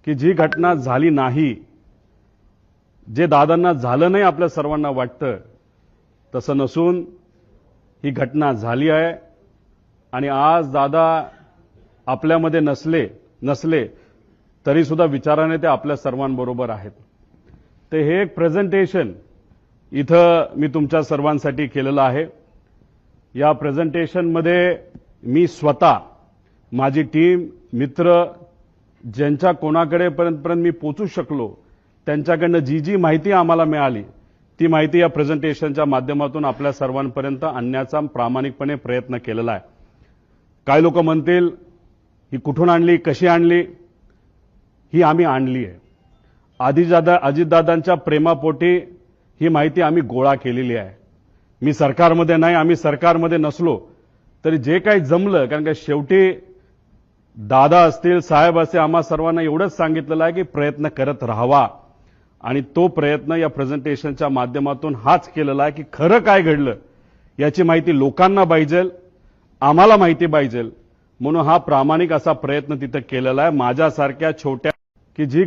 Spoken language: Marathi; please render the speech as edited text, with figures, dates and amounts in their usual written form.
की जी घटना झाली नाही, जे दादांना झालं नाही आपल्या सर्वांना वाटतं, तसं नसून ही घटना झाली आहे आणि आज दादा आपल्यामध्ये नसले तरी सुद्धा विचाराने ते आपल्या सर्वांबरोबर आहेत। ते हे एक प्रेझेंटेशन इथं मी तुमच्या सर्वांसाठी केलेलं आहे। या प्रेझेंटेशनमध्ये मी स्वतः, माझी टीम, मित्र, ज्यांच्या कोणाकडे पर्यंत मी पोहोचू शकलो, त्यांच्याकडनं जी माहिती आम्हाला मिळाली ती माहिती या प्रेझेंटेशनच्या माध्यमातून आपल्या सर्वांपर्यंत आणण्याचा प्रामाणिकपणे प्रयत्न केलेला आहे। काही लोक म्हणतील ही कुठून आणली, कशी आणली? ही आम्ही आणली आहे। अजितदादांच्या प्रेमापोटी ही माहिती आम्ही गोळा केलेली आहे। मी सरकारमध्ये नाही, आम्ही सरकारमध्ये नसलो तरी जे काही जमलं, कारण का शेवटी दादा असतील, साहेब असतील, आम्हा सर्वांना एवढंच सांगितलेलं आहे की प्रयत्न करत राहावा आणि तो प्रयत्न या प्रेझेंटेशनच्या माध्यमातून हाच केलेला आहे की खरं काय घडलं याची माहिती लोकांना पाहिजे, आम्हाला माहिती पाहिजे, म्हणून हा प्रामाणिक असा प्रयत्न तिथे केलेला आहे। माझ्यासारख्या छोट्या की जी